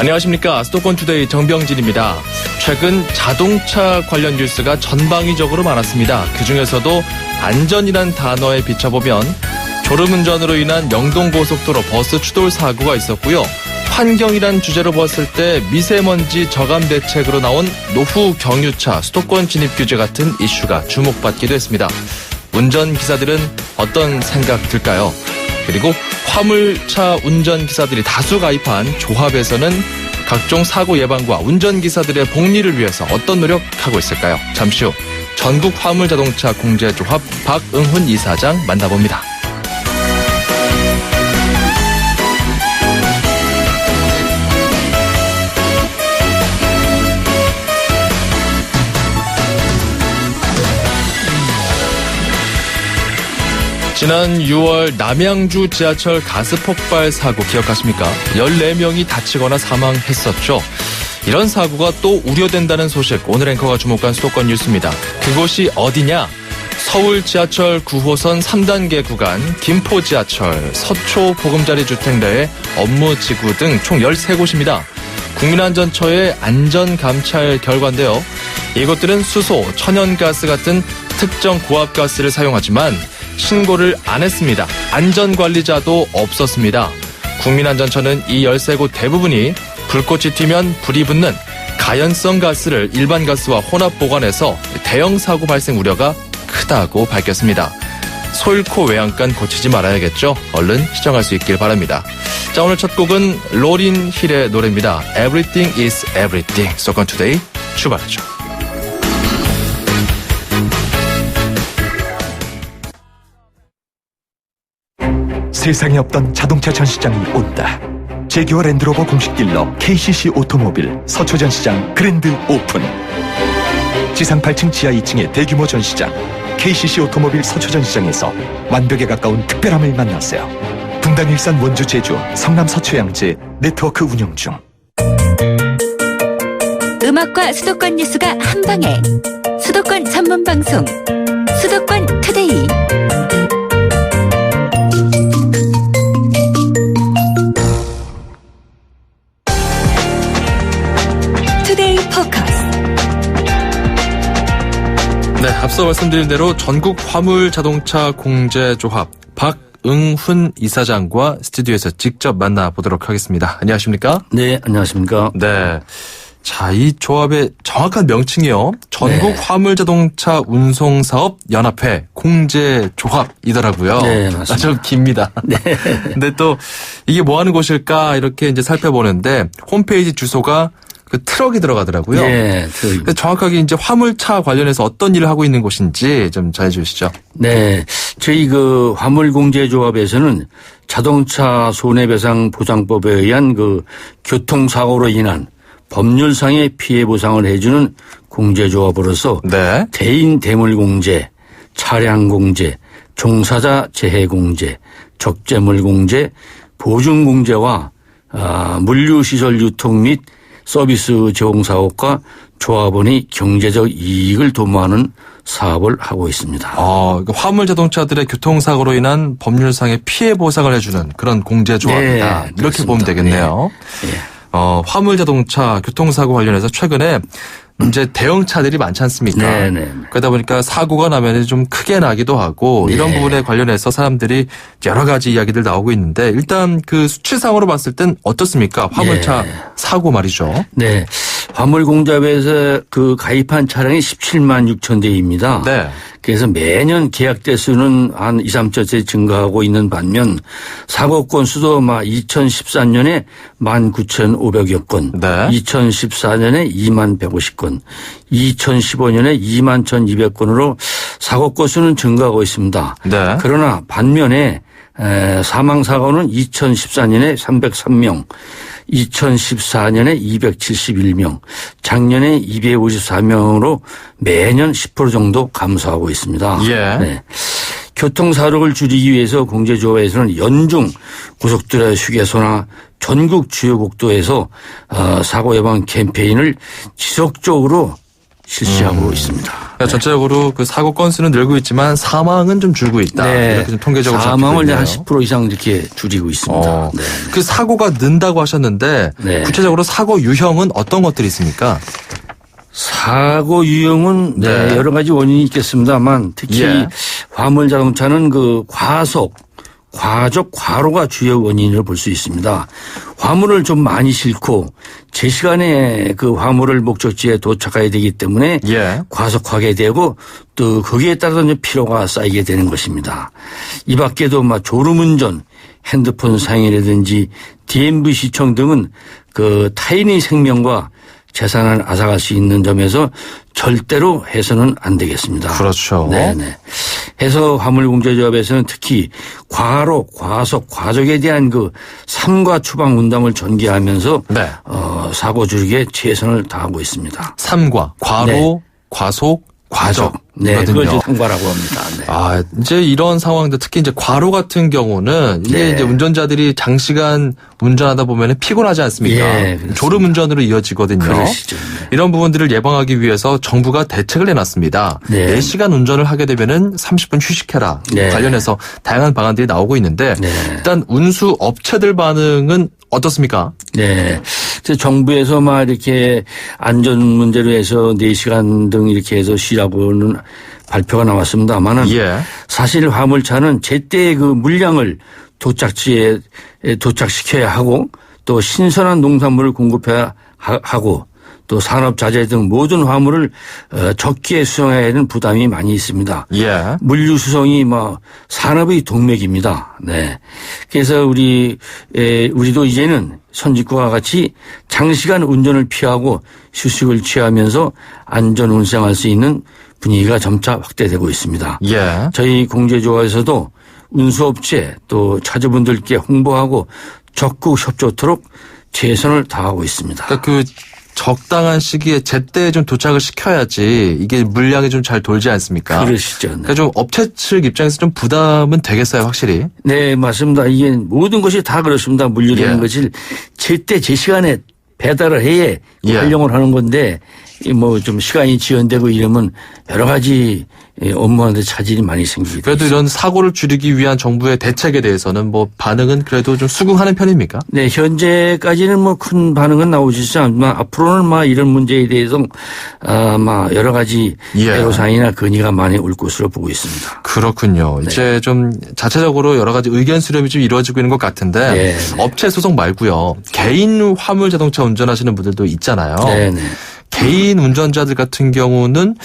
안녕하십니까. 수도권투데이 정병진입니다. 최근 자동차 관련 뉴스가 전방위적으로 많았습니다. 그중에서도 안전이란 단어에 비춰보면 졸음운전으로 인한 영동고속도로 버스 추돌 사고가 있었고요. 환경이란 주제로 봤을 때 미세먼지 저감 대책으로 나온 노후 경유차 수도권 진입 규제 같은 이슈가 주목받기도 했습니다. 운전기사들은 어떤 생각 들까요? 그리고 화물차 운전기사들이 다수 가입한 조합에서는 각종 사고 예방과 운전기사들의 복리를 위해서 어떤 노력하고 있을까요? 잠시 후 전국 화물자동차 공제조합 박응훈 이사장 만나봅니다. 지난 6월 남양주 지하철 가스폭발 사고 기억하십니까? 14명이 다치거나 사망했었죠. 이런 사고가 또 우려된다는 소식, 오늘 앵커가 주목한 수도권 뉴스입니다. 그곳이 어디냐? 서울 지하철 9호선 3단계 구간, 김포 지하철, 서초 보금자리 주택 내의 업무 지구 등 총 13곳입니다. 국민안전처의 안전감찰 결과인데요. 이곳들은 수소, 천연가스 같은 특정 고압가스를 사용하지만 신고를 안 했습니다. 안전관리자도 없었습니다. 국민안전처는 이 13곳 대부분이 불꽃이 튀면 불이 붙는 가연성 가스를 일반 가스와 혼합 보관해서 대형 사고 발생 우려가 크다고 밝혔습니다. 소일코 외양간 고치지 말아야겠죠? 얼른 시정할 수 있길 바랍니다. 자, 오늘 첫 곡은 로린 힐의 노래입니다. Everything is Everything. 수도권 투데이 출발하죠. 세상에 없던 자동차 전시장이 온다. 제규어 랜드로버 공식 딜러 KCC 오토모빌 서초 전시장 그랜드 오픈. 지상 8층 지하 2층의 대규모 전시장 KCC 오토모빌 서초 전시장에서 완벽에 가까운 특별함을 만나세요. 분당, 일산, 원주, 제주, 성남, 서초양지 네트워크 운영 중. 음악과 수도권 뉴스가 한방에. 수도권 전문 방송 수도권 투데이. 네, 앞서 말씀드린 대로 전국 화물자동차 공제조합 박응훈 이사장과 스튜디오에서 직접 만나보도록 하겠습니다. 안녕하십니까? 네, 안녕하십니까? 네. 자, 이 조합의 정확한 명칭이요. 전국 화물자동차 운송사업 연합회 공제조합이더라고요. 네, 맞습니다. 좀 깁니다. 네. 근데 또 이게 뭐 하는 곳일까 이렇게 이제 살펴보는데 홈페이지 주소가 그 트럭이 들어가더라고요. 네, 트럭. 정확하게 이제 화물차 관련해서 어떤 일을 하고 있는 곳인지 좀 전해 주시죠. 네. 저희 그 화물공제조합에서는 자동차 손해배상 보장법에 의한 그 교통사고로 인한 법률상의 피해 보상을 해주는 공제조합으로서 네. 대인 대물공제, 차량공제, 종사자 재해공제, 적재물공제, 보증공제와 물류시설 유통 및 서비스 제공 사업과 조합원이 경제적 이익을 도모하는 사업을 하고 있습니다. 화물 자동차들의 교통사고로 인한 법률상의 피해 보상을 해주는 그런 공제조합이다. 네, 이렇게 보면 되겠네요. 네. 네. 화물 자동차 교통사고 관련해서 최근에 이제 대형차들이 많지 않습니까? 네네. 그러다 보니까 사고가 나면 좀 크게 나기도 하고 네. 이런 부분에 관련해서 사람들이 여러 가지 이야기들 나오고 있는데 일단 그 수치상으로 봤을 땐 어떻습니까? 화물차 사고 말이죠. 네. 화물공제업에서 그 가입한 차량이 17만 6천 대입니다. 네. 그래서 매년 계약 대수는 한 2, 3천대 증가하고 있는 반면 사고 건수도 2014년에 19,500여 건, 네. 2014년에 2만 150건, 2015년에 2만 1,200건으로 사고 건수는 증가하고 있습니다. 네. 그러나 반면에 사망사고는 2014년에 303명, 2014년에 271명, 작년에 254명으로 매년 10% 정도 감소하고 있습니다. 예. 네. 교통사고를 줄이기 위해서 공제조합에서는 연중 고속도로 휴게소나 전국 주요 국도에서 사고 예방 캠페인을 지속적으로 실시하고 있습니다. 그러니까 전체적으로 그 사고 건수는 늘고 있지만 사망은 좀 줄고 있다. 네. 이렇게 좀 통계적으로 사망을 잡히고 한 있네요. 10% 이상 이렇게 줄이고 있습니다. 네. 그 사고가 는다고 하셨는데 네. 구체적으로 사고 유형은 어떤 것들이 있습니까? 사고 유형은 네. 여러 가지 원인이 있겠습니다만 특히 예. 화물 자동차는 그 과속, 과적, 과로가 주요 원인을 볼 수 있습니다. 화물을 좀 많이 싣고 제 시간에 그 화물을 목적지에 도착해야 되기 때문에 예. 과속하게 되고 또 거기에 따라서 이제 피로가 쌓이게 되는 것입니다. 이 밖에도 막 졸음운전, 핸드폰 사용이라든지 DMV 시청 등은 그 타인의 생명과 재산을 앗아갈 수 있는 점에서 절대로 해서는 안 되겠습니다. 그렇죠. 네네. 해서 화물공제조합에서는 특히 과로, 과속, 과적에 대한 그 삼과 추방 운동을 전개하면서 네. 사고 줄이기에 최선을 다하고 있습니다. 삼과 과로, 네. 과속, 과적. 네, 그걸 이거든요. 이제 삼과라고 합니다. 네. 아, 이제 이런 상황들 특히 이제 과로 같은 경우는 이게 네. 이제 운전자들이 장시간 운전하다 보면 피곤하지 않습니까? 예, 그렇습니다. 졸음 운전으로 이어지거든요. 그러시죠. 네. 이런 부분들을 예방하기 위해서 정부가 대책을 내놨습니다. 네. 4시간 운전을 하게 되면은 30분 휴식해라. 네. 관련해서 다양한 방안들이 나오고 있는데 네. 일단 운수 업체들 반응은 어떻습니까? 네. 그래서 정부에서 막 이렇게 안전 문제로 해서 4시간 등 이렇게 해서 쉬라고는 발표가 나왔습니다만은 예. 사실 화물차는 제때 그 물량을 도착지에 도착시켜야 하고 또 신선한 농산물을 공급해야 하고 또 산업자재 등 모든 화물을 적기에 수송해야 하는 부담이 많이 있습니다. 예. 물류 수송이 뭐 산업의 동맥입니다. 네. 그래서 우리도 이제는 선진국과 같이 장시간 운전을 피하고 휴식을 취하면서 안전 운행할 수 있는 분위기가 점차 확대되고 있습니다. 예. 저희 공제조합에서도 운수업체 또 차주분들께 홍보하고 적극 협조토록 최선을 다하고 있습니다. 그러니까 그 적당한 시기에 제때 좀 도착을 시켜야지 이게 물량이 좀 잘 돌지 않습니까? 그러시죠. 네. 그러니까 좀 업체 측 입장에서 좀 부담은 되겠어요, 확실히. 네, 맞습니다. 이게 모든 것이 다 그렇습니다. 물류라는 예. 것을 제때 제 시간에 배달을 해야 예. 활용을 하는 건데 뭐 좀 시간이 지연되고 이러면 여러 가지 업무하는데 차질이 많이 생기게 그래도 있습니다. 이런 사고를 줄이기 위한 정부의 대책에 대해서는 뭐 반응은 그래도 좀 수긍하는 편입니까? 네, 현재까지는 뭐 큰 반응은 나오지 않지만 앞으로는 막 이런 문제에 대해서 막 여러 가지 예. 애로사항이나 건의가 많이 올 것으로 보고 있습니다. 그렇군요. 네. 이제 좀 자체적으로 여러 가지 의견 수렴이 좀 이루어지고 있는 것 같은데 네. 업체 소송 말고요. 개인 화물 자동차 운전하시는 분들도 있잖아요. 네, 네. 개인 운전자들 같은 경우는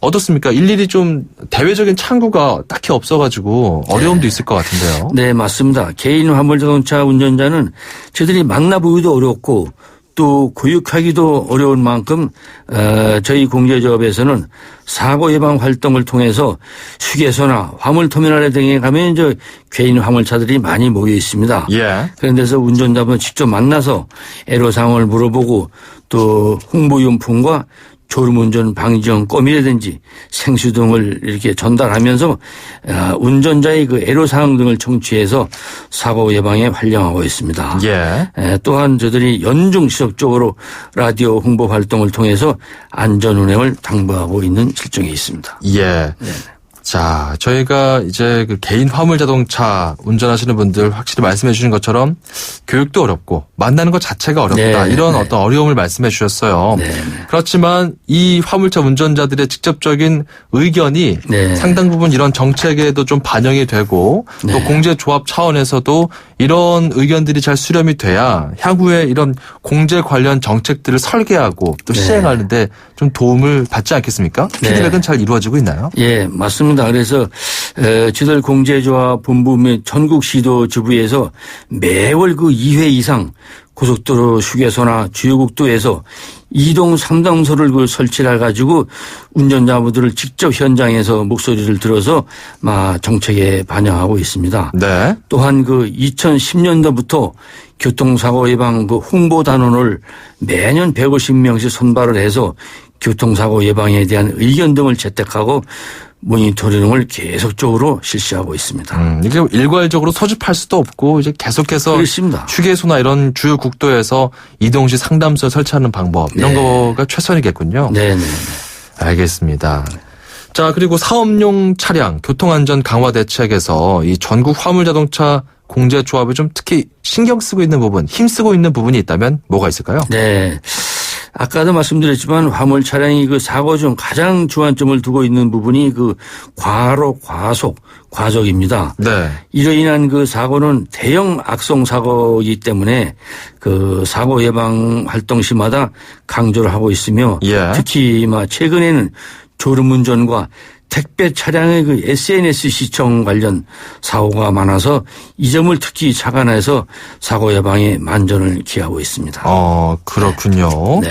어떻습니까? 일일이 좀 대외적인 창구가 딱히 없어가지고 어려움도 있을 것 같은데요. 네, 맞습니다. 개인 화물 자동차 운전자는 저들이 만나보기도 어렵고 또 교육하기도 어려운 만큼 저희 공제조합에서는 사고 예방 활동을 통해서 휴게소나 화물터미널 등에 가면 이제 개인 화물차들이 많이 모여 있습니다. 예. 그런 데서 운전자분 직접 만나서 애로사항을 물어보고 또 홍보용품과 졸음운전 방지용 껌이라든지 생수 등을 이렇게 전달하면서 운전자의 그 애로사항 등을 청취해서 사고 예방에 활용하고 있습니다. 예. 또한 저들이 연중 지속적으로 라디오 홍보 활동을 통해서 안전 운행을 당부하고 있는 실정에 있습니다. 예. 자, 저희가 이제 그 개인 화물 자동차 운전하시는 분들 확실히 말씀해 주신 것처럼 교육도 어렵고 만나는 것 자체가 어렵다. 네, 이런 네. 어떤 어려움을 말씀해 주셨어요. 네, 네. 그렇지만 이 화물차 운전자들의 직접적인 의견이 네. 상당 부분 이런 정책에도 좀 반영이 되고 또 네. 공제조합 차원에서도 이런 의견들이 잘 수렴이 돼야 향후에 이런 공제 관련 정책들을 설계하고 또 네. 시행하는데 좀 도움을 받지 않겠습니까? 네. 피드백은 잘 이루어지고 있나요? 예, 맞습니다. 그래서 지들 공제조합 본부 및 전국 시도 지부에서 매월 그 2회 이상 고속도로 휴게소나 주요국도에서 이동 상담소를 그 설치를 해가지고 운전자분들을 직접 현장에서 목소리를 들어서 정책에 반영하고 있습니다. 네. 또한 그 2010년도부터 교통사고 예방 그 홍보 단원을 매년 150명씩 선발을 해서 교통사고 예방에 대한 의견 등을 채택하고 모니터링을 계속적으로 실시하고 있습니다. 이게 일괄적으로 소집할 수도 없고 이제 계속해서 그렇습니다. 휴게소나 이런 주요 국도에서 이동시 상담소 설치하는 방법 이런 네. 거가 최선이겠군요. 네네. 알겠습니다. 자, 그리고 사업용 차량 교통안전 강화 대책에서 이 전국 화물자동차 공제조합이 좀 특히 신경 쓰고 있는 부분, 힘쓰고 있는 부분이 있다면 뭐가 있을까요? 네. 아까도 말씀드렸지만 화물 차량이 그 사고 중 가장 주안점을 두고 있는 부분이 그 과로 과속, 과적입니다. 네. 이로 인한 그 사고는 대형 악성 사고이기 때문에 그 사고 예방 활동 시마다 강조를 하고 있으며 예. 특히 최근에는 졸음운전과 택배 차량의 그 SNS 시청 관련 사고가 많아서 이 점을 특히 착안해서 사고 예방에 만전을 기하고 있습니다. 그렇군요. 네.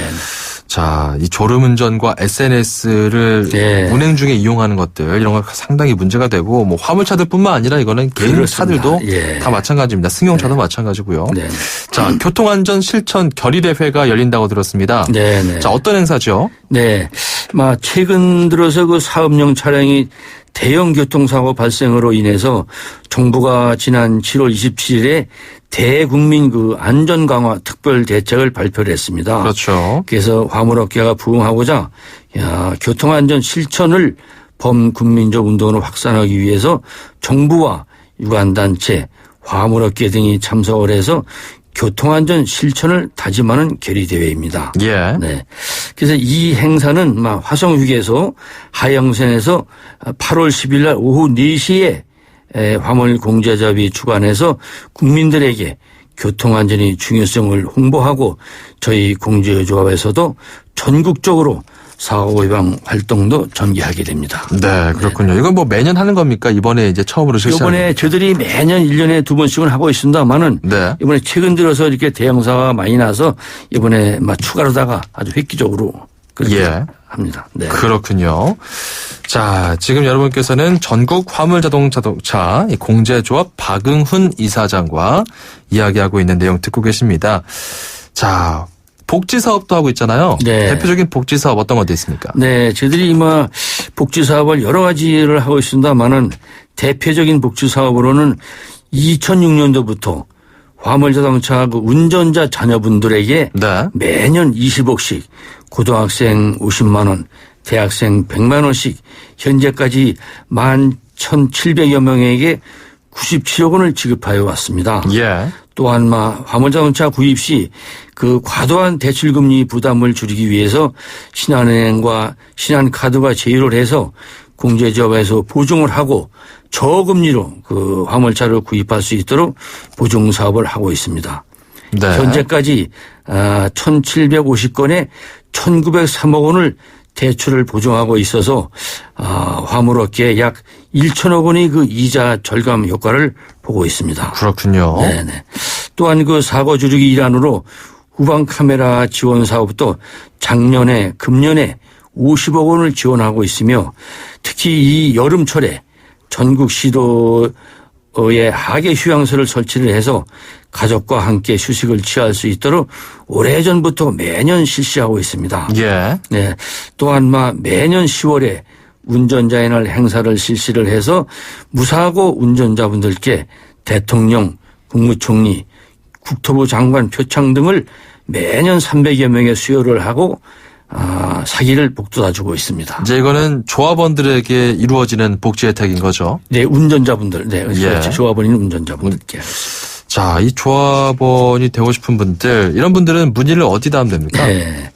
자, 이 졸음운전과 SNS를 네. 운행 중에 이용하는 것들 이런 거 상당히 문제가 되고 뭐 화물차들뿐만 아니라 이거는 개인 그렇습니다. 차들도 예. 다 마찬가지입니다. 승용차도 마찬가지고요. 네. 자, 교통안전 실천 결의대회가 열린다고 들었습니다. 네. 네. 자, 어떤 행사죠? 네. 최근 들어서 그 사업용 차량이 대형 교통사고 발생으로 인해서 정부가 지난 7월 27일에 대국민 그 안전 강화 특별 대책을 발표를 했습니다. 그렇죠. 그래서 화물업계가 부응하고자 교통안전 실천을 범국민적 운동으로 확산하기 위해서 정부와 유관단체, 화물업계 등이 참석을 해서 교통안전 실천을 다짐하는 결의대회입니다. 예. 네. 그래서 이 행사는 화성휴게소 하영선에서 8월 10일 날 오후 4시에 화물공제조합이 주관해서 국민들에게 교통안전의 중요성을 홍보하고 저희 공제조합에서도 전국적으로 사고 예방 활동도 전개하게 됩니다. 네, 그렇군요. 네. 이건 뭐 매년 하는 겁니까? 이번에 이제 처음으로 실시하는 이번에 저희들이 매년 1년에 2번씩은 하고 있습니다만은 네. 이번에 최근 들어서 이렇게 대형사가 많이 나서 이번에 추가로다가 아주 획기적으로 그렇게 예. 합니다. 네. 그렇군요. 자, 지금 여러분께서는 전국 화물자동차 공제조합 박응훈 이사장과 이야기하고 있는 내용 듣고 계십니다. 자, 복지 사업도 하고 있잖아요. 네. 대표적인 복지 사업 어떤 것도 있습니까? 네, 저희들이 복지 사업을 여러 가지를 하고 있습니다만은 대표적인 복지 사업으로는 2006년도부터 화물자동차 그 운전자 자녀분들에게 네. 매년 20억씩 고등학생 50만 원, 대학생 100만 원씩 현재까지 11,700여 명에게 97억 원을 지급하여 왔습니다. 예. 또한 화물자동차 구입 시 그 과도한 대출금리 부담을 줄이기 위해서 신한은행과 신한카드가 제휴를 해서 공제조합에서 보증을 하고 저금리로 그 화물차를 구입할 수 있도록 보증 사업을 하고 있습니다. 네. 현재까지 1,750건에 1,903억 원을 대출을 보증하고 있어서 화물업계에 약 1천억 원의 그 이자 절감 효과를 보고 있습니다. 그렇군요. 네네. 또한 그 사고 줄이기 일환으로 후방 카메라 지원 사업도 작년에 금년에 50억 원을 지원하고 있으며 특히 이 여름철에 전국 시도에 하계 휴양소를 설치를 해서 가족과 함께 휴식을 취할 수 있도록 오래전부터 매년 실시하고 있습니다. 예. 네. 또한 매년 10월에 운전자의 날 행사를 실시를 해서 무사고 운전자분들께 대통령, 국무총리, 국토부 장관 표창 등을 매년 300여 명의 수여를 하고 사기를 복돋아 주고 있습니다. 이제 이거는 조합원들에게 이루어지는 복지 혜택인 거죠. 네, 운전자분들. 네, 예. 조합원인 운전자분들께. 자, 이 조합원이 되고 싶은 분들, 이런 분들은 문의를 어디다 하면 됩니까? 네.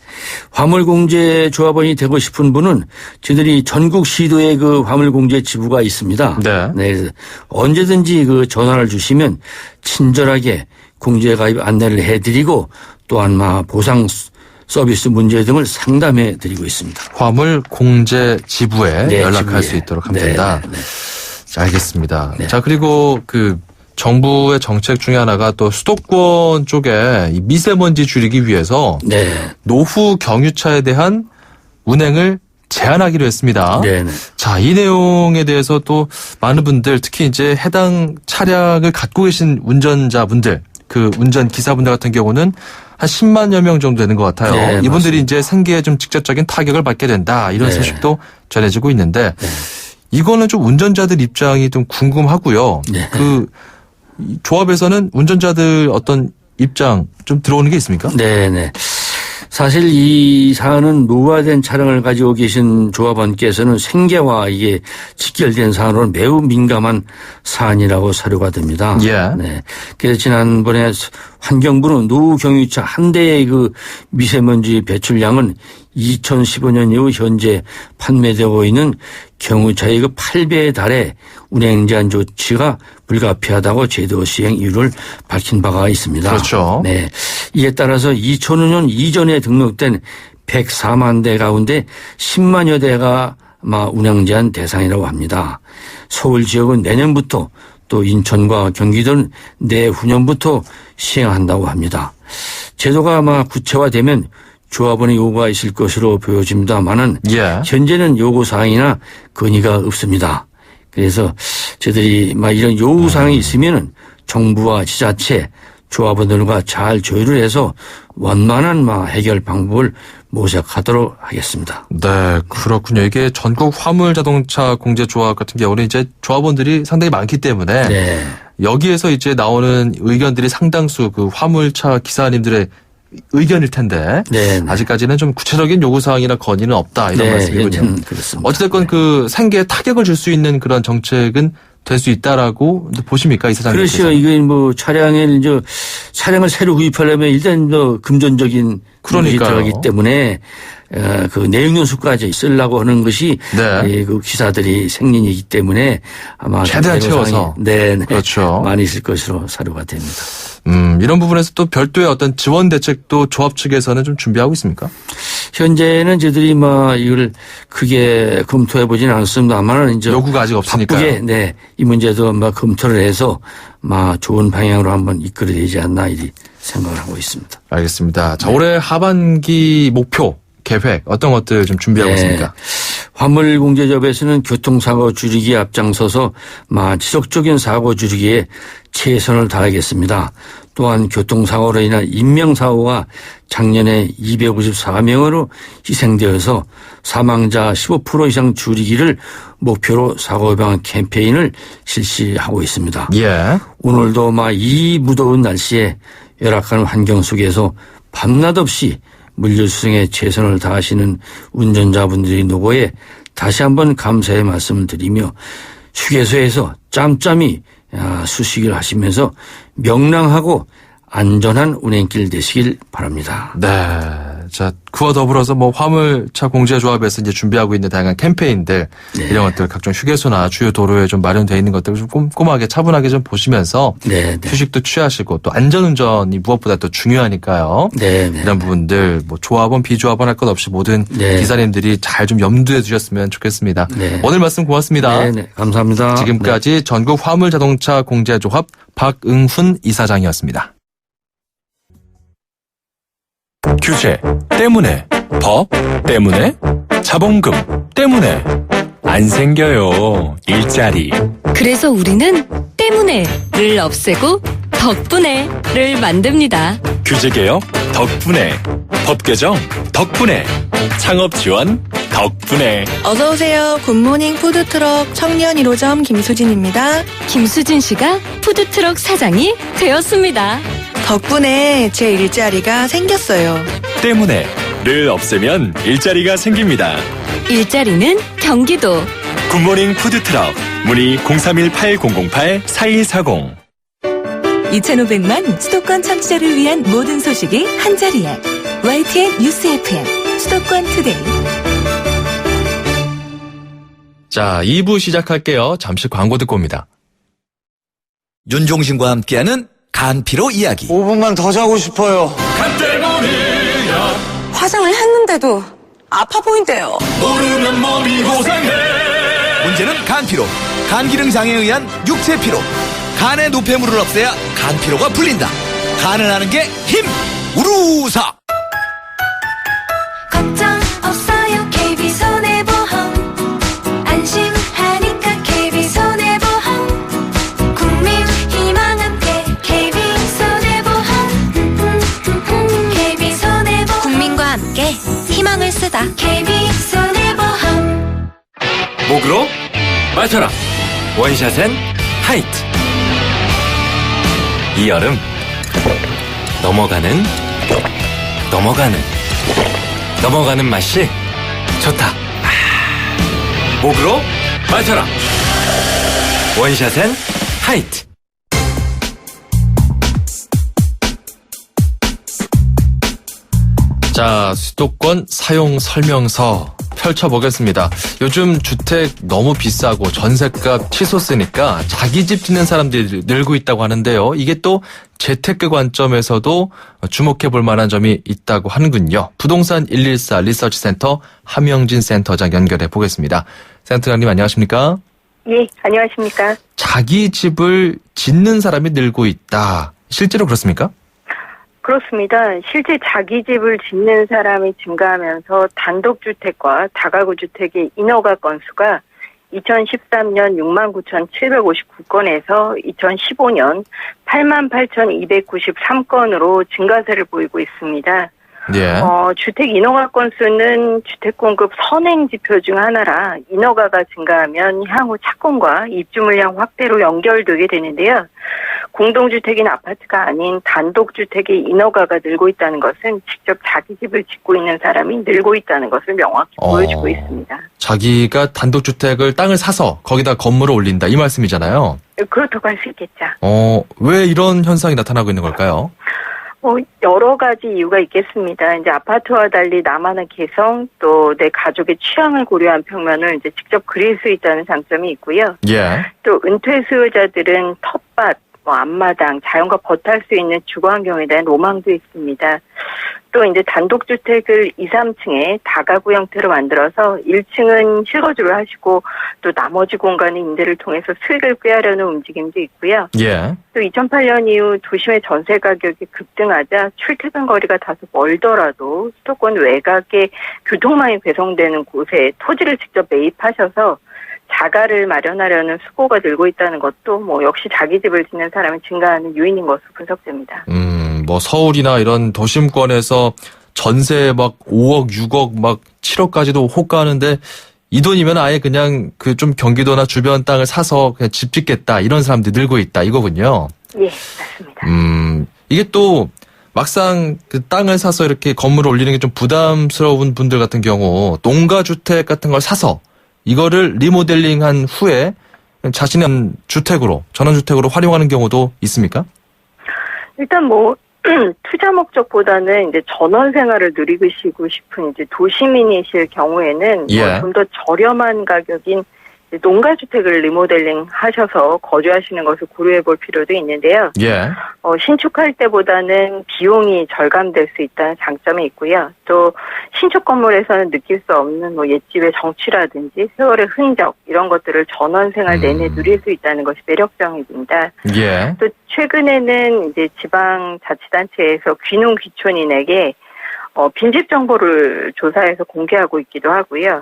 화물공제 조합원이 되고 싶은 분은 저희들이 전국 시도에 그 화물공제 지부가 있습니다. 네. 네. 언제든지 그 전화를 주시면 친절하게 공제 가입 안내를 해드리고 또한 보상 서비스 문제 등을 상담해 드리고 있습니다. 화물 공제 지부에 네, 연락할 지부에. 수 있도록 하면 된다. 네. 자, 알겠습니다. 네. 자, 그리고 정부의 정책 중에 하나가 또 수도권 쪽에 이 미세먼지 줄이기 위해서 네. 노후 경유차에 대한 운행을 제한하기로 했습니다. 네. 자, 이 내용에 대해서 또 많은 분들 특히 이제 해당 차량을 갖고 계신 운전자분들, 그 운전 기사분들 같은 경우는 한 10만여 명 정도 되는 것 같아요. 네, 이분들이 맞습니다. 이제 생계에 좀 직접적인 타격을 받게 된다. 이런 네. 소식도 전해지고 있는데 이거는 좀 운전자들 입장이 좀 궁금하고요. 네. 그 조합에서는 운전자들 어떤 입장 좀 들어오는 게 있습니까? 네네. 사실 이 사안은 노후화된 차량을 가지고 계신 조합원께서는 생계와 이게 직결된 사안으로 매우 민감한 사안이라고 사료가 됩니다. 예. 네. 그래서 지난번에 환경부는 노후 경유차 한 대의 그 미세먼지 배출량은 2015년 이후 현재 판매되고 있는 경유차의 그 8배에 달해 운행 제한 조치가 불가피하다고 제도 시행 이유를 밝힌 바가 있습니다. 그렇죠. 네. 이에 따라서 2005년 이전에 등록된 104만 대 가운데 10만여 대가 운행 제한 대상이라고 합니다. 서울 지역은 내년부터 또 인천과 경기도는 내후년부터 시행한다고 합니다. 제도가 아마 구체화되면 조합원의 요구가 있을 것으로 보여집니다만은 예. 현재는 요구사항이나 건의가 없습니다. 그래서 저희들이 이런 요구사항이 있으면은 정부와 지자체, 조합원들과 잘 조율을 해서 원만한 해결 방법을 모색하도록 하겠습니다. 네, 그렇군요. 이게 전국 화물 자동차 공제 조합 같은 경우는 이제 조합원들이 상당히 많기 때문에 네. 여기에서 이제 나오는 의견들이 상당수 그 화물차 기사님들의 의견일 텐데 네. 아직까지는 좀 구체적인 요구사항이나 건의는 없다 이런 네, 말씀이군요. 그렇습니다. 어찌됐건 그 생계에 타격을 줄 수 있는 그런 정책은 될 수 있다라고 보십니까, 이사장님께서? 그렇죠. 이게 차량을 새로 구입하려면 일단 금전적인 그러니까요. 들어가기 때문에 그 내용연수까지 쓰려고 하는 것이 네. 그 기사들이 생린이기 때문에 아마 최대한 채워서. 네, 그렇죠. 많이 있을 것으로 사료가 됩니다. 이런 부분에서 또 별도의 어떤 지원 대책도 조합 측에서는 좀 준비하고 있습니까? 현재는 저희들이 이걸 크게 검토해 보지는 않습니다만은 이제 요구가 아직 없으니까요. 바쁘게 이 문제도 검토를 해서 좋은 방향으로 한번 이끌어야 되지 않나 이리 생각을 하고 있습니다. 알겠습니다. 자, 올해 하반기 목표 계획 어떤 것들 좀 준비하고 있습니까? 화물공제조합에서는 교통사고 줄이기에 앞장서서 지속적인 사고 줄이기에 최선을 다하겠습니다. 또한 교통사고로 인한 인명사고가 작년에 254명으로 희생되어서 사망자 15% 이상 줄이기를 목표로 사고 예방 캠페인을 실시하고 있습니다. 예. 오늘도 이 무더운 날씨에 열악한 환경 속에서 밤낮 없이 물류수송에 최선을 다하시는 운전자분들의 노고에 다시 한번 감사의 말씀을 드리며 휴게소에서 짬짬이 수식을 하시면서 명랑하고 안전한 운행길 되시길 바랍니다. 네. 자, 그와 더불어서 화물차 공제조합에서 이제 준비하고 있는 다양한 캠페인들 네. 이런 것들 각종 휴게소나 주요 도로에 좀 마련되어 있는 것들을 좀 꼼꼼하게 차분하게 좀 보시면서 네. 휴식도 취하시고 또 안전운전이 무엇보다 또 중요하니까요. 네. 이런 부분들 조합원 비조합원 할 것 없이 모든 네. 기사님들이 잘 좀 염두에 두셨으면 좋겠습니다. 네. 오늘 말씀 고맙습니다. 네. 감사합니다. 지금까지 전국 화물자동차 공제조합 박응훈 이사장이었습니다. 규제 때문에, 법 때문에, 자본금 때문에 안 생겨요. 일자리. 그래서 우리는 때문에를 없애고 덕분에를 만듭니다. 규제개혁 덕분에, 법개정 덕분에, 창업지원 덕분에. 어서오세요. 굿모닝 푸드트럭 청년 1호점 김수진입니다. 김수진 씨가 푸드트럭 사장이 되었습니다. 덕분에 제 일자리가 생겼어요. 때문에를 없애면 일자리가 생깁니다. 일자리는 경기도. 굿모닝 푸드트럭 문의 031-8008-4240. 2,500만 수도권 청취자를 위한 모든 소식이 한자리에 YTN 뉴스 FM 수도권 투데이. 자, 2부 시작할게요. 잠시 광고 듣고 옵니다. 윤종신과 함께하는 간피로 이야기. 5분만 더 자고 싶어요. 화장을 했는데도 아파 보인대요. 모르면 몸이 고생해. 문제는 간피로. 간기능 장애에 의한 육체 피로. 간의 노폐물을 없애야 간피로가 풀린다. 간을 하는 게 힘. 우루사. 걱정 없어요. KB손해보험 안심하니까 KB손해보험 국민 희망 함께 KB손해보험 KB손해보험 국민과 함께 희망을 쓰다 KB손해보험. 목으로 맞춰라. 원샷엔 하이트. 이 여름 넘어가는 넘어가는 맛이 좋다. 목으로 마셔라. 원샷엔 하이트. 자, 수도권 사용 설명서 펼쳐보겠습니다. 요즘 주택 너무 비싸고 전셋값 치솟으니까 자기 집 짓는 사람들이 늘고 있다고 하는데요. 이게 또 재테크 관점에서도 주목해 볼 만한 점이 있다고 하는군요. 부동산 114 리서치센터 함영진 센터장 연결해 보겠습니다. 센터장님 안녕하십니까? 예, 안녕하십니까? 자기 집을 짓는 사람이 늘고 있다. 실제로 그렇습니까? 그렇습니다. 실제 자기 집을 짓는 사람이 증가하면서 단독주택과 다가구주택의 인허가 건수가 2013년 69,759건에서 2015년 88,293건으로 증가세를 보이고 있습니다. 예. 주택 인허가 건수는 주택 공급 선행 지표 중 하나라 인허가가 증가하면 향후 착공과 입주 물량 확대로 연결되게 되는데요. 공동주택인 아파트가 아닌 단독주택의 인허가가 늘고 있다는 것은 직접 자기 집을 짓고 있는 사람이 늘고 있다는 것을 명확히 보여주고 있습니다. 자기가 단독주택을 땅을 사서 거기다 건물을 올린다 이 말씀이잖아요. 그렇다고 할 수 있겠죠. 왜 이런 현상이 나타나고 있는 걸까요? 여러 가지 이유가 있겠습니다. 이제 아파트와 달리 나만의 개성 또 내 가족의 취향을 고려한 평면을 이제 직접 그릴 수 있다는 장점이 있고요. 예. 또 은퇴 수요자들은 텃밭, 앞마당, 자연과 벗할 수 있는 주거 환경에 대한 로망도 있습니다. 또 이제 단독주택을 2, 3층에 다가구 형태로 만들어서 1층은 실거주를 하시고 또 나머지 공간의 임대를 통해서 수익을 꾀하려는 움직임도 있고요. 예. 또 2008년 이후 도심의 전세 가격이 급등하자 출퇴근 거리가 다소 멀더라도 수도권 외곽에 교통망이 배송되는 곳에 토지를 직접 매입하셔서 자가를 마련하려는 수요가 늘고 있다는 것도 역시 자기 집을 짓는 사람이 증가하는 요인인 것으로 분석됩니다. 서울이나 이런 도심권에서 전세 막 5억, 6억, 막 7억까지도 호가하는데 이 돈이면 아예 그냥 그 좀 경기도나 주변 땅을 사서 그냥 집 짓겠다 이런 사람들이 늘고 있다 이거군요. 예, 맞습니다. 이게 또 막상 그 땅을 사서 이렇게 건물을 올리는 게 좀 부담스러운 분들 같은 경우 농가주택 같은 걸 사서 이거를 리모델링한 후에 자신의 주택으로, 전원주택으로 활용하는 경우도 있습니까? 일단 투자 목적보다는 이제 전원 생활을 누리시고 싶은 이제 도시민이실 경우에는 예. 좀 더 저렴한 가격인 농가주택을 리모델링 하셔서 거주하시는 것을 고려해 볼 필요도 있는데요. 예. 신축할 때보다는 비용이 절감될 수 있다는 장점이 있고요. 또 신축 건물에서는 느낄 수 없는 옛집의 정취라든지 세월의 흔적 이런 것들을 전원생활 내내 누릴 수 있다는 것이 매력점입니다. 예. 또 최근에는 이제 지방자치단체에서 귀농 귀촌인에게 빈집 정보를 조사해서 공개하고 있기도 하고요.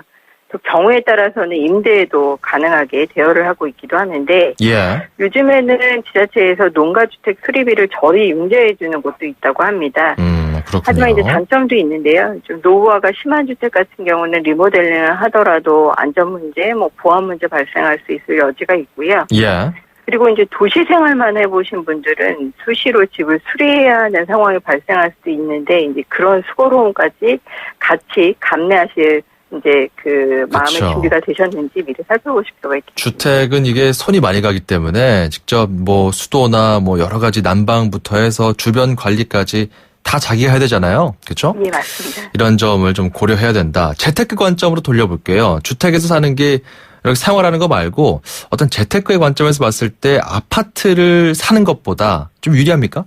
또 경우에 따라서는 임대도 가능하게 대여를 하고 있기도 하는데 예. 요즘에는 지자체에서 농가주택 수리비를 저리 융자해주는 곳도 있다고 합니다. 그렇군요. 하지만 이제 단점도 있는데요. 좀 노후화가 심한 주택 같은 경우는 리모델링을 하더라도 안전 문제, 보안 문제 발생할 수 있을 여지가 있고요. 예. 그리고 이제 도시 생활만 해보신 분들은 수시로 집을 수리해야 하는 상황이 발생할 수도 있는데 이제 그런 수고로움까지 같이 감내하실 이제 마음의 그쵸. 준비가 되셨는지 미리 살펴보실 필요가 있겠습니다. 주택은 이게 손이 많이 가기 때문에 직접 수도나 여러 가지 난방부터 해서 주변 관리까지 다 자기가 해야 되잖아요. 그렇죠? 예, 맞습니다. 이런 점을 좀 고려해야 된다. 재테크 관점으로 돌려볼게요. 주택에서 사는 게 이렇게 생활하는 거 말고 어떤 재테크의 관점에서 봤을 때 아파트를 사는 것보다 좀 유리합니까?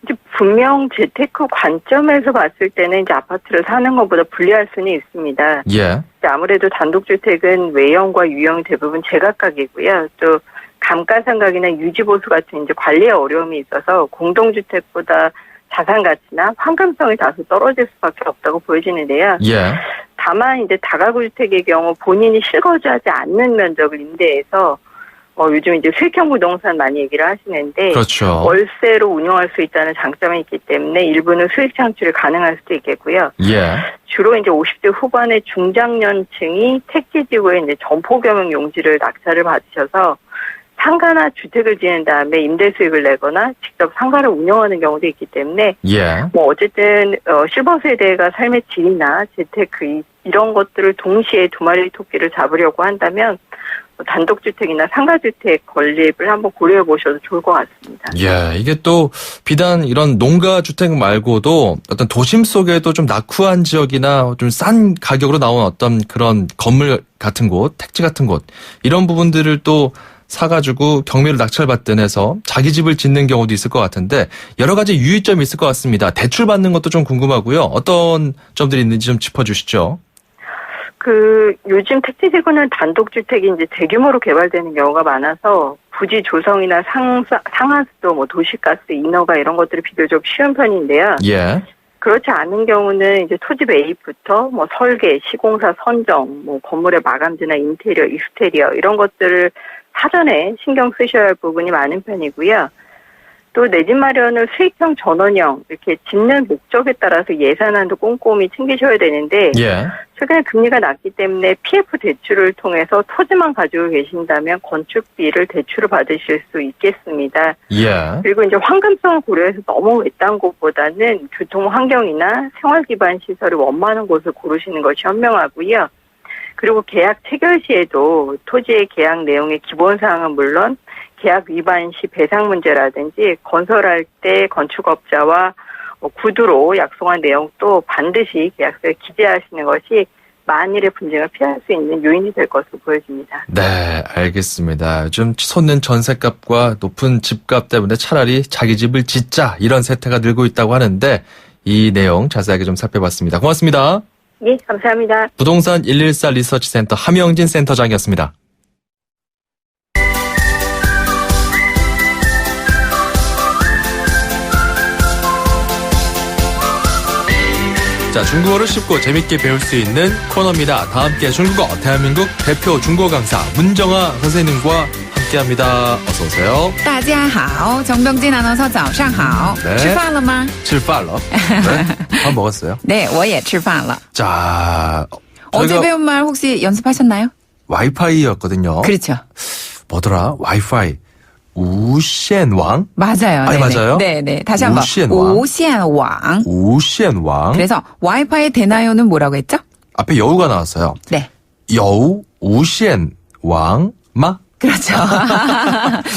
이제 분명 재테크 관점에서 봤을 때는 이제 아파트를 사는 것보다 불리할 수는 있습니다. 예. 아무래도 단독주택은 외형과 유형이 대부분 제각각이고요. 또 감가상각이나 유지보수 같은 이제 관리에 어려움이 있어서 공동주택보다 자산 가치나 환경성이 다소 떨어질 수밖에 없다고 보여지는데요. 예. 다만 이제 다가구 주택의 경우 본인이 실거주하지 않는 면적을 임대해서 요즘 이제 수익형 부동산 많이 얘기를 하시는데 그렇죠. 월세로 운영할 수 있다는 장점이 있기 때문에 일부는 수익 창출이 가능할 수도 있겠고요. 예. 주로 이제 50대 후반의 중장년층이 택지지구에 이제 점포 겸용 용지를 낙찰을 받으셔서 상가나 주택을 지은 다음에 임대 수익을 내거나 직접 상가를 운영하는 경우도 있기 때문에 예. 뭐 어쨌든 실버 세대가 삶의 질이나 재테크 이런 것들을 동시에 두 마리 토끼를 잡으려고 한다면 단독주택이나 상가주택 건립을 한번 고려해 보셔도 좋을 것 같습니다. 예, 이게 또 비단 이런 농가주택 말고도 어떤 도심 속에도 좀 낙후한 지역이나 좀 싼 가격으로 나온 어떤 그런 건물 같은 곳, 택지 같은 곳 이런 부분들을 또 사가지고 경매로 낙찰받든 해서 자기 집을 짓는 경우도 있을 것 같은데 여러 가지 유의점이 있을 것 같습니다. 대출 받는 것도 좀 궁금하고요. 어떤 점들이 있는지 좀 짚어주시죠. 요즘 택지지구는 단독주택이 이제 대규모로 개발되는 경우가 많아서 부지 조성이나 상하수도, 뭐 도시가스, 인허가 이런 것들이 비교적 쉬운 편인데요. 예. 그렇지 않은 경우는 이제 토지 매입부터 뭐 설계, 시공사 선정, 뭐 건물의 마감재나 인테리어, 익스테리어 이런 것들을 사전에 신경 쓰셔야 할 부분이 많은 편이고요. 또 내 집 마련을 수익형 전원형 이렇게 짓는 목적에 따라서 예산안도 꼼꼼히 챙기셔야 되는데 예. 최근에 금리가 낮기 때문에 PF 대출을 통해서 토지만 가지고 계신다면 건축비를 대출을 받으실 수 있겠습니다. 예. 그리고 이제 환금성을 고려해서 너무 외딴 곳보다는 교통 환경이나 생활 기반 시설이 원만한 곳을 고르시는 것이 현명하고요. 그리고 계약 체결 시에도 토지의 계약 내용의 기본 사항은 물론 계약 위반 시 배상 문제라든지 건설할 때 건축업자와 구두로 약속한 내용도 반드시 계약서에 기재하시는 것이 만일의 분쟁을 피할 수 있는 요인이 될 것으로 보여집니다. 네, 알겠습니다. 요즘 솟는 전셋값과 높은 집값 때문에 차라리 자기 집을 짓자 이런 세태가 늘고 있다고 하는데 이 내용 자세하게 좀 살펴봤습니다. 고맙습니다. 예, 감사합니다. 부동산 114 리서치 센터 함영진 센터장이었습니다. 자, 중국어를 쉽고 재밌게 배울 수 있는 코너입니다. 다 함께 중국어 대한민국 대표 중국어 강사 문정아 선생님과 함께합니다. 어서 오세요. 大家好, 정병진 아나운서 早上好. 네. 吃饭了吗? 吃饭了. 네, 밥 먹었어요. 네, 我也吃饭了. 자, 어제 배운 말 혹시 연습하셨나요? 와이파이였거든요. 그렇죠. 뭐더라? 와이파이. 우시엔왕? 맞아요. 아니, 네네. 맞아요? 네네. 다시 한번. 우시엔왕. 우시엔왕. 우시엔왕. 그래서 와이파이 되나요는 뭐라고 했죠? 앞에 여우가 나왔어요. 네. 여우, 우시엔왕, 마? 그렇죠.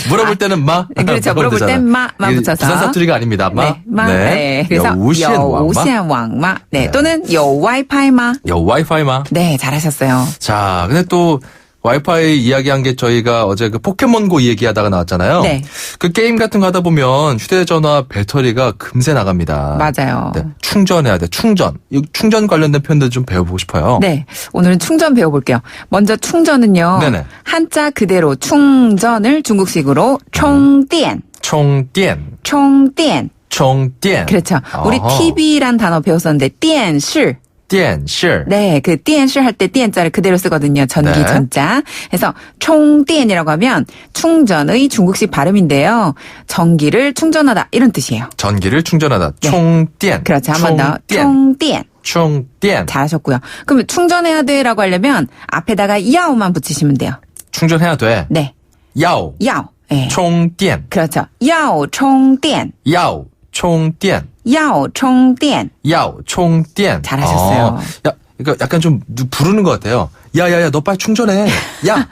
물어볼 때는 마? 그렇죠. 물어볼 땐 마 붙여서. 부산 사투리가 아닙니다. 마? 네. 마. 네. 그래서 여우시엔왕 마? 네. 네. 또는 여우 와이파이 마. 여우 와이파이 마? 네. 잘하셨어요. 자, 근데 또 와이파이 이야기한 게 저희가 어제 그 포켓몬고 얘기하다가 나왔잖아요. 네. 그 게임 같은 거 하다 보면 휴대전화 배터리가 금세 나갑니다. 맞아요. 네, 충전해야 돼. 충전. 이 충전 관련된 표현들 좀 배워보고 싶어요. 네. 오늘은 충전 배워볼게요. 먼저 충전은요. 네네. 한자 그대로 충전을 중국식으로 총디엔. 총디엔. 총디엔. 총디엔. 그렇죠. 우리 TV란 단어 배웠었는데, 电视. 电视. 네, 그 电视 할 때 电자를 그대로 쓰거든요. 전기 네. 전자. 그래서 총디엔이라고 하면 충전의 중국식 발음인데요. 전기를 충전하다 이런 뜻이에요. 전기를 충전하다. 네. 총디엔. 그렇죠. 한 번 더. 총디엔. 총디엔. 총디엔. 잘하셨고요. 그러면 충전해야 돼라고 하려면 앞에다가 야오만 붙이시면 돼요. 충전해야 돼. 네. 야오. 야오. 네. 총디엔. 그렇죠. 야오 총디엔. 야오. 총디엔. 야오 총디엔. 야오 총디엔. 잘하셨어요. 야, 이거 약간 좀 부르는 것 같아요. 야야야, 너 빨리 충전해. 야.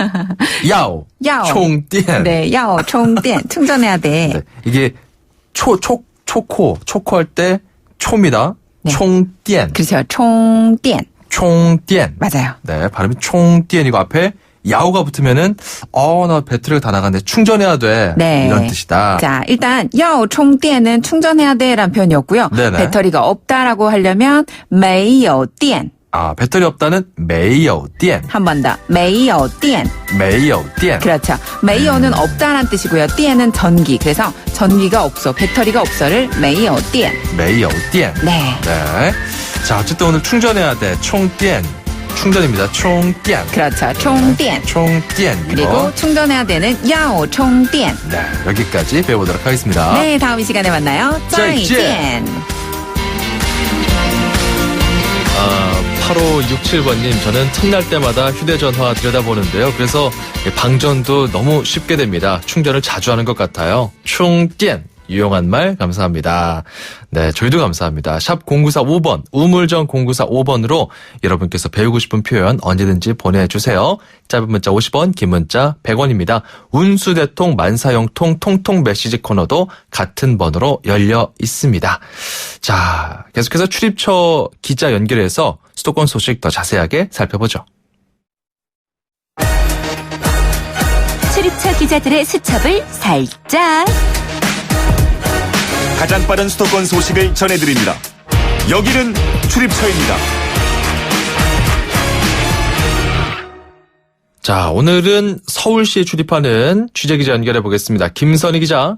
야오. 야오. 총디엔. 네, 야오 총디엔. 충전해야 돼. 네, 이게 초코 할 때 초입니다. 네. 총디엔. 그렇죠. 총디엔. 총디엔. 맞아요. 네, 발음이 총디엔이고 앞에 야오가 붙으면은 나 배터리가 다 나갔는데 충전해야 돼. 네. 이런 뜻이다. 자, 일단 야오 총디엔은 충전해야 돼라는 표현이었고요. 네네. 배터리가 없다라고 하려면 没有电. 아, 배터리 없다는 没有电. 한 번 더. 没有电. 没有电. 그렇죠. 没有는 없다라는 뜻이고요. 电은 전기. 그래서 전기가 없어. 배터리가 없어를 没有电. 没有电. 네. 네. 자, 어쨌든 오늘 충전해야 돼. 총디엔. 충전입니다. 총디엔. 그렇죠. 총디엔. 총디엔. 이거. 그리고 충전해야 되는 야오 총디엔. 네, 여기까지 배워보도록 하겠습니다. 네, 다음 이 시간에 만나요. 再见. 8567번님, 저는 틈날 때마다 휴대전화 들여다보는데요. 그래서 방전도 너무 쉽게 됩니다. 충전을 자주 하는 것 같아요. 충전 유용한 말 감사합니다. 네, 저희도 감사합니다. 샵 0945번, 우물정 0945번으로 여러분께서 배우고 싶은 표현 언제든지 보내주세요. 짧은 문자 50원, 긴 문자 100원입니다. 운수대통, 만사형통, 통통 메시지 코너도 같은 번호로 열려 있습니다. 자, 계속해서 출입처 기자 연결해서 수도권 소식 더 자세하게 살펴보죠. 출입처 기자들의 수첩을 살짝. 가장 빠른 수도권 소식을 전해드립니다. 여기는 출입처입니다. 자, 오늘은 서울시에 출입하는 취재기자 연결해 보겠습니다. 김선희 기자.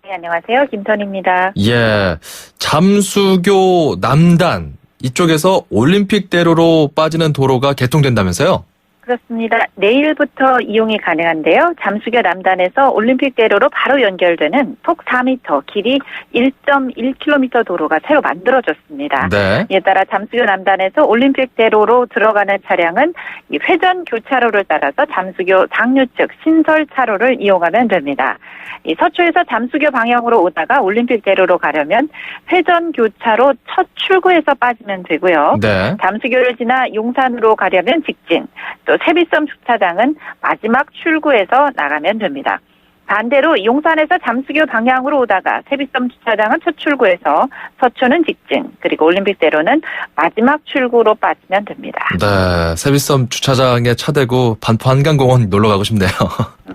네, 안녕하세요. 김선희입니다. 예, 잠수교 남단 이쪽에서 올림픽대로로 빠지는 도로가 개통된다면서요? 그렇습니다. 내일부터 이용이 가능한데요. 잠수교 남단에서 올림픽대로로 바로 연결되는 폭 4m, 길이 1.1km 도로가 새로 만들어졌습니다. 네. 이에 따라 잠수교 남단에서 올림픽대로로 들어가는 차량은 이 회전 교차로를 따라서 잠수교 상류 측 신설 차로를 이용하면 됩니다. 이 서초에서 잠수교 방향으로 오다가 올림픽대로로 가려면 회전 교차로 첫 출구에서 빠지면 되고요. 네. 잠수교를 지나 용산으로 가려면 직진, 또 세비섬 주차장은 마지막 출구에서 나가면 됩니다. 반대로 용산에서 잠수교 방향으로 오다가 세비섬 주차장은 첫 출구에서 서초는 직진, 그리고 올림픽대로는 마지막 출구로 빠지면 됩니다. 네, 세비섬 주차장에 차 대고 반포 한강공원 놀러 가고 싶네요.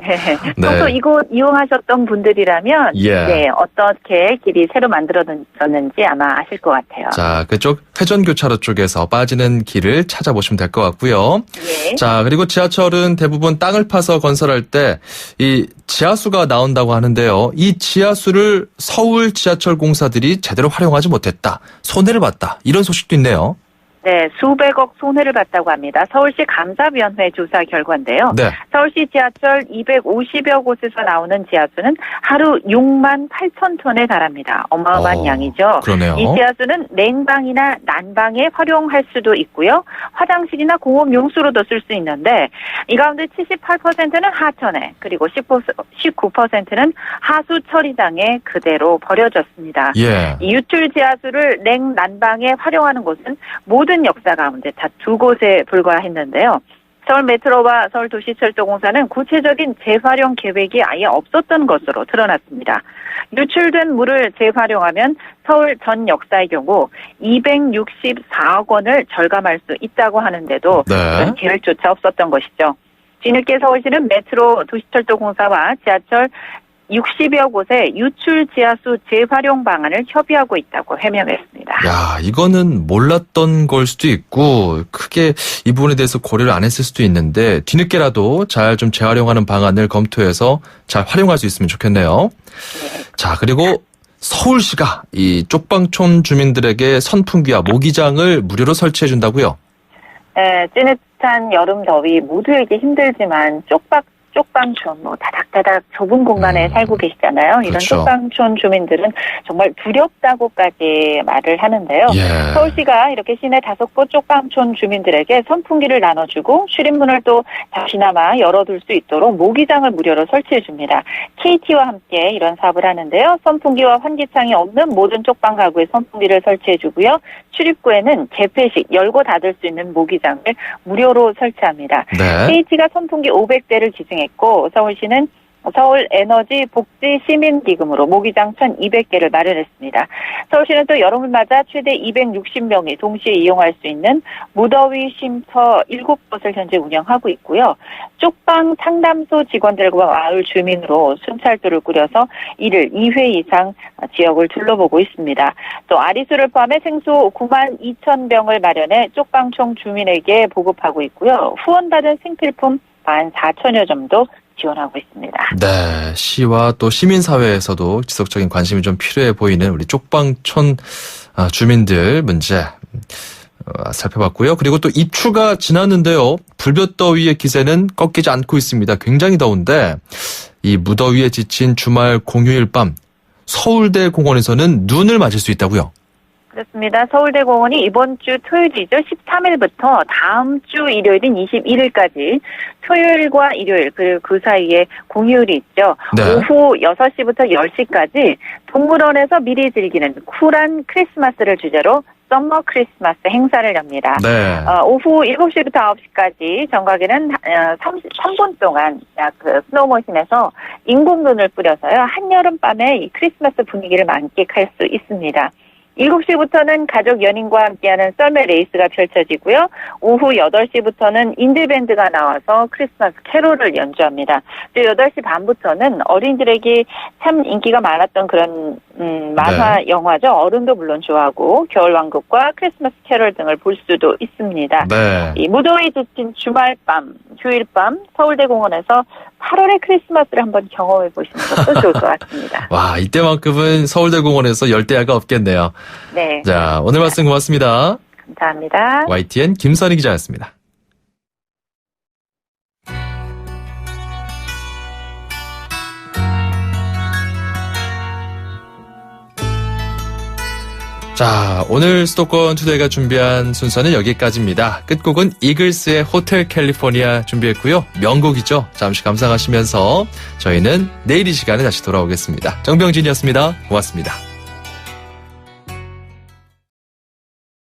네. 네. 평소 이곳 이용하셨던 분들이라면 예. 네, 어떻게 길이 새로 만들어졌는지 아마 아실 것 같아요. 자, 그쪽 회전교차로 쪽에서 빠지는 길을 찾아보시면 될 것 같고요. 예. 자, 그리고 지하철은 대부분 땅을 파서 건설할 때 이 지하수가 나온다고 하는데요. 이 지하수를 서울 지하철 공사들이 제대로 활용하지 못했다. 손해를 봤다. 이런 소식도 있네요. 네, 수백억 손해를 봤다고 합니다. 서울시 감사위원회 조사 결과인데요. 네. 서울시 지하철 250여 곳에서 나오는 지하수는 하루 6만 8천 톤에 달합니다. 어마어마한 양이죠. 그러네요. 이 지하수는 냉방이나 난방에 활용할 수도 있고요. 화장실이나 공업 용수로도 쓸 수 있는데 이 가운데 78%는 하천에, 그리고 19%는 하수 처리장에 그대로 버려졌습니다. 예. 이 유출 지하수를 냉 난방에 활용하는 곳은 모든 역사 가운데 다 2곳에 불과했는데요. 서울 메트로와 서울도시철도공사는 구체적인 재활용 계획이 아예 없었던 것으로 드러났습니다. 유출된 물을 재활용하면 서울 전 역사의 경우 264억 원을 절감할 수 있다고 하는데도 네. 계획조차 없었던 것이죠. 뒤늦게 서울시는 메트로 도시철도공사와 지하철 60여 곳에 유출 지하수 재활용 방안을 협의하고 있다고 해명했습니다. 야, 이거는 몰랐던 걸 수도 있고 크게 이 부분에 대해서 고려를 안 했을 수도 있는데 뒤늦게라도 잘 좀 재활용하는 방안을 검토해서 잘 활용할 수 있으면 좋겠네요. 네. 자, 그리고 서울시가 이 쪽방촌 주민들에게 선풍기와 모기장을 무료로 설치해 준다고요? 네, 찌릿한 여름 더위 모두에게 힘들지만 쪽방촌, 다닥다닥 좁은 공간에 살고 계시잖아요. 이런 그렇죠. 쪽방촌 주민들은 정말 두렵다고까지 말을 하는데요. 예. 서울시가 이렇게 시내 5곳 쪽방촌 주민들에게 선풍기를 나눠주고 출입문을 또 잠시나마 열어둘 수 있도록 모기장을 무료로 설치해 줍니다. KT와 함께 이런 사업을 하는데요. 선풍기와 환기창이 없는 모든 쪽방 가구에 선풍기를 설치해 주고요. 출입구에는 개폐식 열고 닫을 수 있는 모기장을 무료로 설치합니다. 네. KT가 선풍기 500대를 기증했고 서울시는 서울 에너지 복지 시민 기금으로 모기장 1,200개를 마련했습니다. 서울시는 또 여름을 맞아 최대 260명이 동시에 이용할 수 있는 무더위 쉼터 7곳을 현재 운영하고 있고요. 쪽방 상담소 직원들과 마을 주민으로 순찰도를 꾸려서 이를 2회 이상 지역을 둘러보고 있습니다. 또 아리수를 포함해 생수 9만 2천 병을 마련해 쪽방촌 주민에게 보급하고 있고요. 후원받은 생필품 14,000여 점도 지원하고 있습니다. 네, 시와 또 시민사회에서도 지속적인 관심이 좀 필요해 보이는 우리 쪽방촌 주민들 문제 살펴봤고요. 그리고 또 입추가 지났는데요. 불볕더위의 기세는 꺾이지 않고 있습니다. 굉장히 더운데 이 무더위에 지친 주말 공휴일 밤 서울대 공원에서는 눈을 맞을 수 있다고요? 그렇습니다. 서울대공원이 이번 주 토요일이죠. 13일부터 다음 주 일요일인 21일까지 토요일과 일요일 그리고 그 사이에 공휴일이 있죠. 네. 오후 6시부터 10시까지 동물원에서 미리 즐기는 쿨한 크리스마스를 주제로 썸머 크리스마스 행사를 엽니다. 네. 오후 7시부터 9시까지 정각에는 3분 동안 그 스노우머신에서 인공눈을 뿌려서요. 한여름밤에 이 크리스마스 분위기를 만끽할 수 있습니다. 7시부터는 가족 연인과 함께하는 썰매 레이스가 펼쳐지고요. 오후 8시부터는 인디밴드가 나와서 크리스마스 캐롤을 연주합니다. 또 8시 반부터는 어린이들에게 참 인기가 많았던 그런 만화 네. 영화죠. 어른도 물론 좋아하고 겨울왕국과 크리스마스 캐롤 등을 볼 수도 있습니다. 네. 이 무더위 지친 주말밤, 휴일밤 서울대공원에서 8월의 크리스마스를 한번 경험해 보시는 것도 좋을 것 같습니다. 와, 이때만큼은 서울대공원에서 열대야가 없겠네요. 네. 자, 오늘 말씀 고맙습니다. 감사합니다. YTN 김선희 기자였습니다. 자, 오늘 수도권 투데이가 준비한 순서는 여기까지입니다. 끝곡은 이글스의 호텔 캘리포니아 준비했고요. 명곡이죠. 잠시 감상하시면서 저희는 내일 이 시간에 다시 돌아오겠습니다. 정병진이었습니다. 고맙습니다.